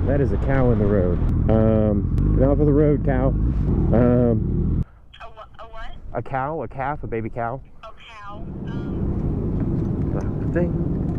That is a cow in the road. Get off of the road, cow. A what? A cow, a calf, a baby cow. A cow. Lock the thing,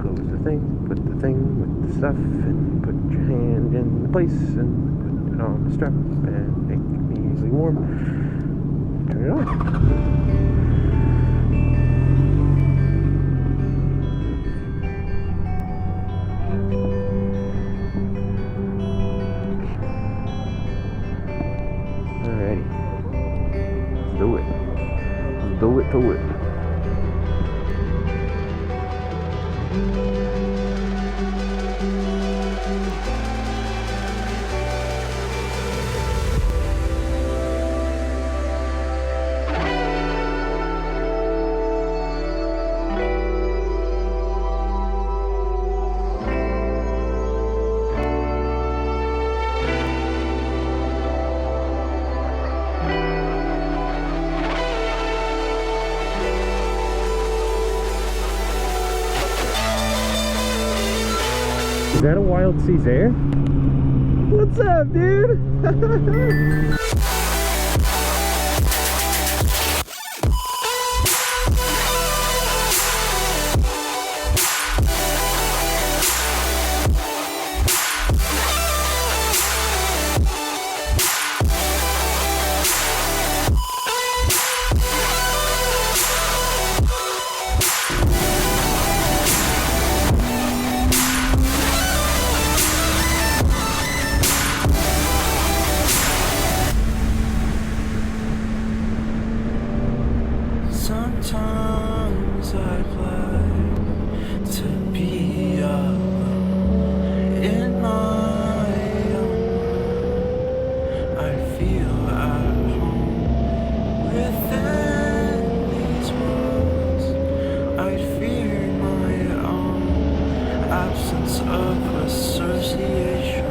close the thing, put the thing with the stuff, and put your hand in the place, and put it on the strap, and make me really warm. Turn it on. Alrighty. Let's do it. Let's do it to it. Is that a wild Caesar? What's up, dude? Sometimes I'd like to be alone in my own world. I feel at home within these walls. I'd fear my own absence of association.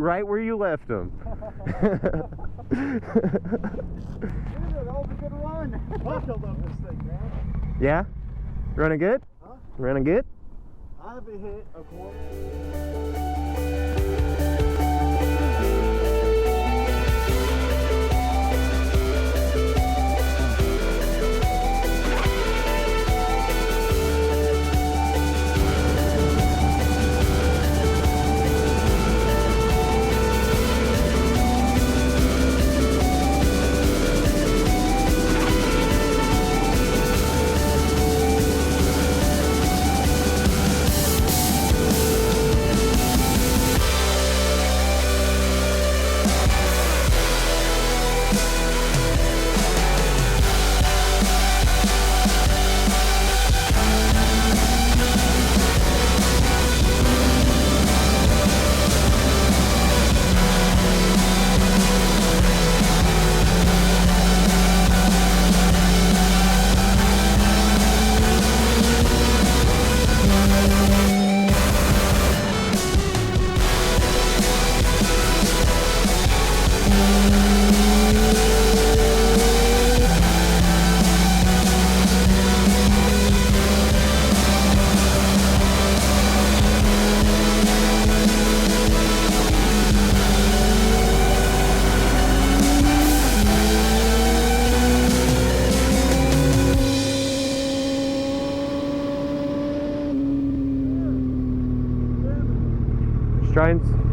right where you left them. Dude, that was a good run. Fuck, I love this thing, man. Yeah? Running good? Huh? Running good? I haven't hit a quarter.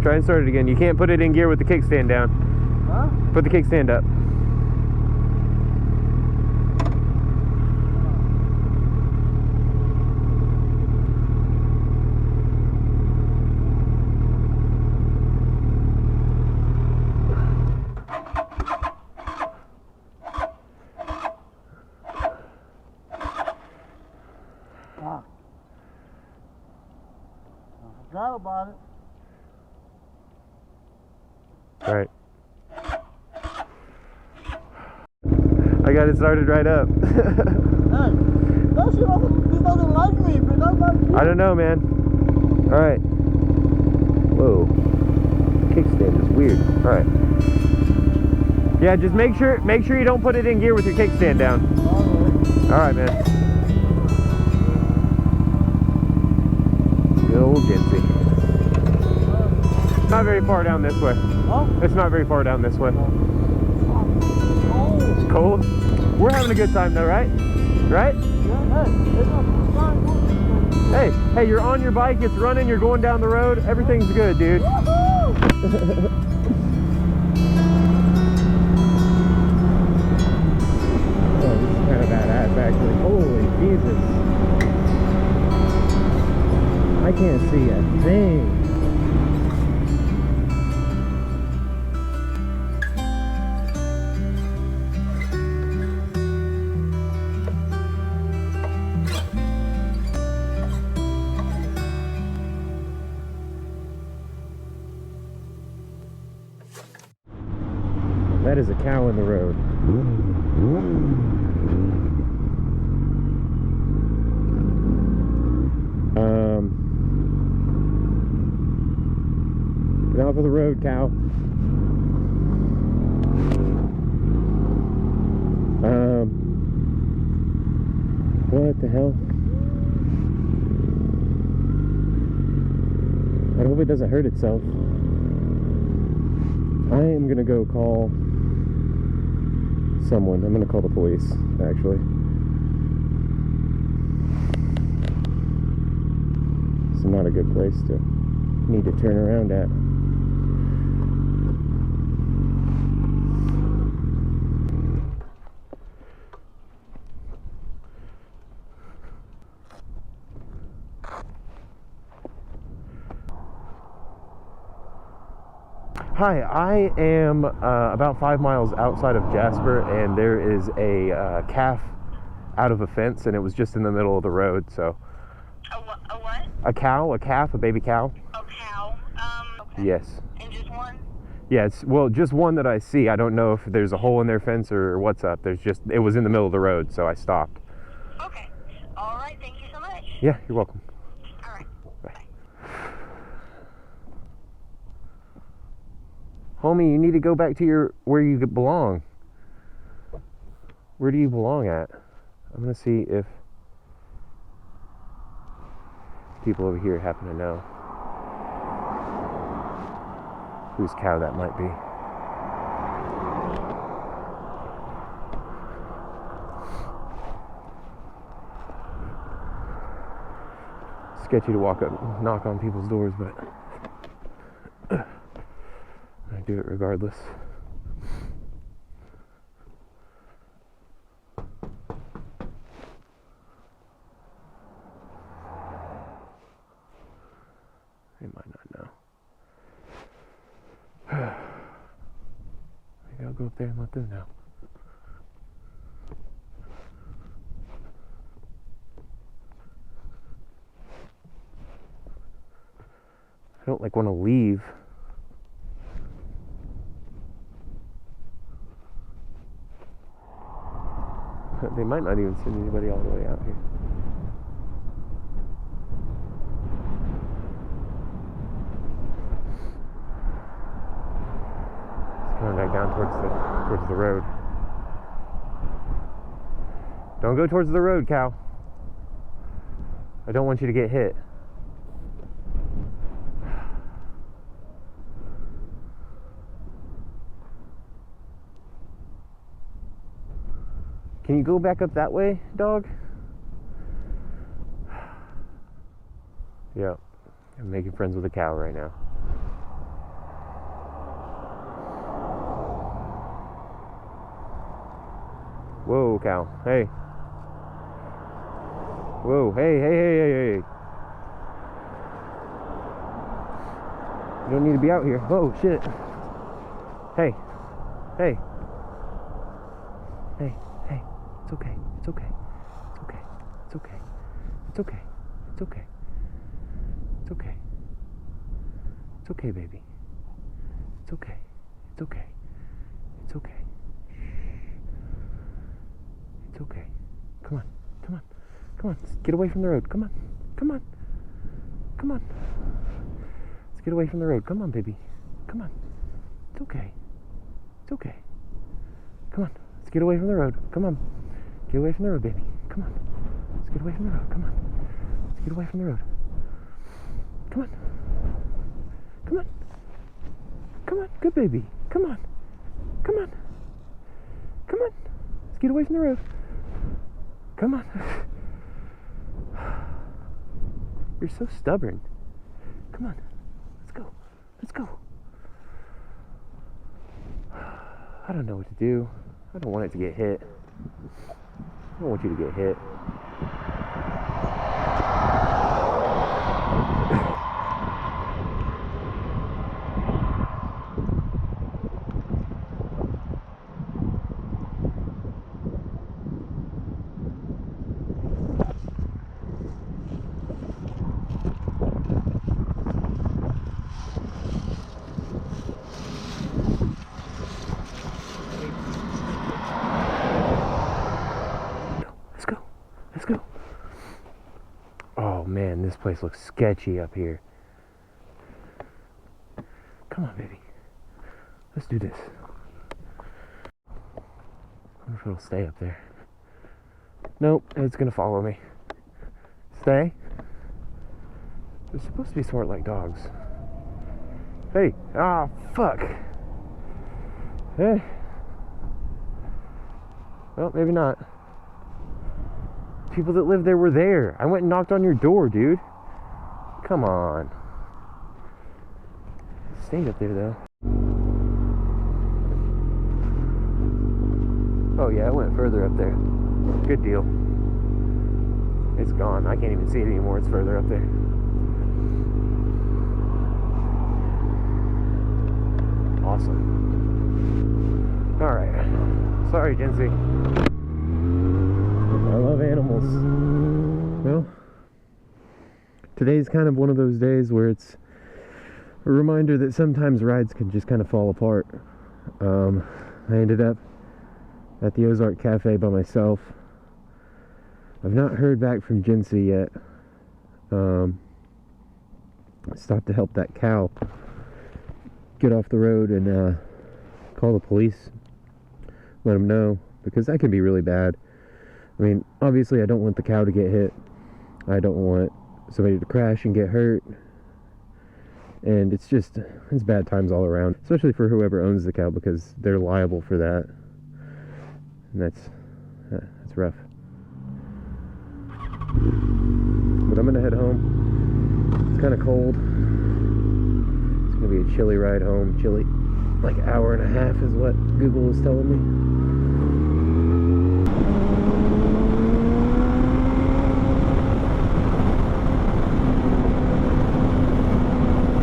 Try and start it again. You can't put it in gear with the kickstand down. Huh? Put the kickstand up. I forgot about it. All right. I got it started right up. Hey, no, he doesn't like me, but that's not you. I don't know, man. All right. Whoa. Kickstand is weird. All right. Yeah, just make sure you don't put it in gear with your kickstand down. All right, man. Good old Jinsey. Not very far down this way. Huh? It's not very far down this way. Oh. It's cold. We're having a good time though, right? Right? Yeah, hey, Hey, you're on your bike, it's running, you're going down the road, everything's good, dude. woohoo! Oh, this is kind of badass, actually. Holy Jesus. I can't see a thing. That is a cow in the road. Get off of the road, cow. What the hell? I hope it doesn't hurt itself. I am gonna go call someone. I'm gonna call the police, actually. It's not a good place to need to turn around at. Hi, I am about 5 miles outside of Jasper, and there is a calf out of a fence, and it was just in the middle of the road. So A what? a calf, a baby cow. A cow. Okay. Yes. And just one? Yeah, it's, well, just one that I see. I don't know if there's a hole in their fence or what's up. It was in the middle of the road, so I stopped. Okay. All right. Thank you so much. Yeah, you're welcome. All right. Bye. Homie, you need to go back to where you belong. Where do you belong at? I'm gonna see if people over here happen to know whose cow that might be. Sketchy to walk up, knock on people's doors, but I do it regardless. They might not know. Maybe I'll go up there and let them know. I don't want to leave. They might not even send anybody all the way out here. It's coming back down towards the road. Don't go towards the road, cow. I don't want you to get hit. Can you go back up that way, dog? Yeah, I'm making friends with a cow right now. Whoa, cow. Hey. Whoa, hey. You don't need to be out here. Oh, shit. Hey. Hey. It's okay. It's okay. It's okay. It's okay. It's okay. It's okay. It's okay. It's okay, baby. It's okay. It's okay. It's okay. It's okay. Come on. Come on. Come on. Let's get away from the road. Come on. Come on. Come on. Let's get away from the road. Come on, baby. Come on. It's okay. It's okay. Come on. Let's get away from the road. Come on. Get away from the road, baby. Come on. Let's get away from the road. Come on. Let's get away from the road. Come on. Come on. Come on. Good baby. Come on. Come on. Come on. Let's get away from the road. Come on. You're so stubborn. Come on. Let's go. Let's go. I don't know what to do. I don't want it to get hit. I don't want you to get hit. Let's go. Oh man, this place looks sketchy up here. Come on, baby. Let's do this. I wonder if it'll stay up there. Nope, it's gonna follow me. Stay. They're supposed to be smart like dogs. Hey, ah, fuck. Hey. Well, maybe not. People that live there were there. I went and knocked on your door, dude. Come on. It stayed up there, though. Oh, yeah, it went further up there. Good deal. It's gone. I can't even see it anymore. It's further up there. Awesome. Alright. Sorry, Jency. I love animals. Well, today's kind of one of those days where it's a reminder that sometimes rides can just kind of fall apart. I ended up at the Ozark Cafe by myself. I've not heard back from Jency yet. I stopped to help that cow get off the road and call the police, let them know, because that can be really bad. I mean, obviously I don't want the cow to get hit. I don't want somebody to crash and get hurt. And it's bad times all around, especially for whoever owns the cow, because they're liable for that. And that's rough. But I'm gonna head home. It's kind of cold. It's gonna be a chilly ride home. Chilly, like an hour and a half is what Google is telling me.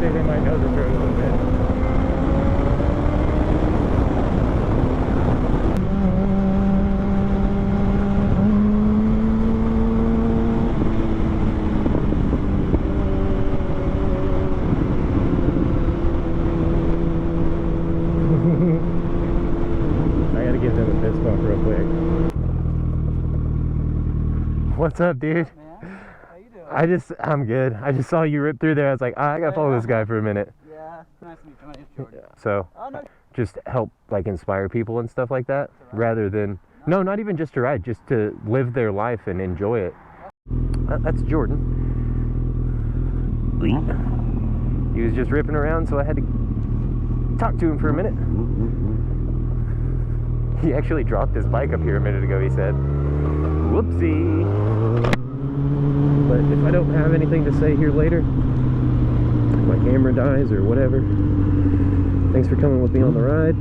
They might know this road a little bit. I gotta give them a fist bump real quick. What's up, dude? Man, how you doing? I'm good. I just saw you rip through there. I was like, I gotta follow this guy for a minute. Yeah, nice to meet you. My name's Jordan. So, Oh, no. just help like inspire people and stuff like that, rather than no, not even just to ride, just to live their life and enjoy it. That's Jordan. He was just ripping around, so I had to talk to him for a minute. He actually dropped his bike up here a minute ago, he said. Whoopsie. But if I don't have anything to say here later, if my camera dies or whatever, thanks for coming with me on the ride.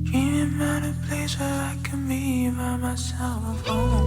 Dreaming about a place where I can be by myself. Oh,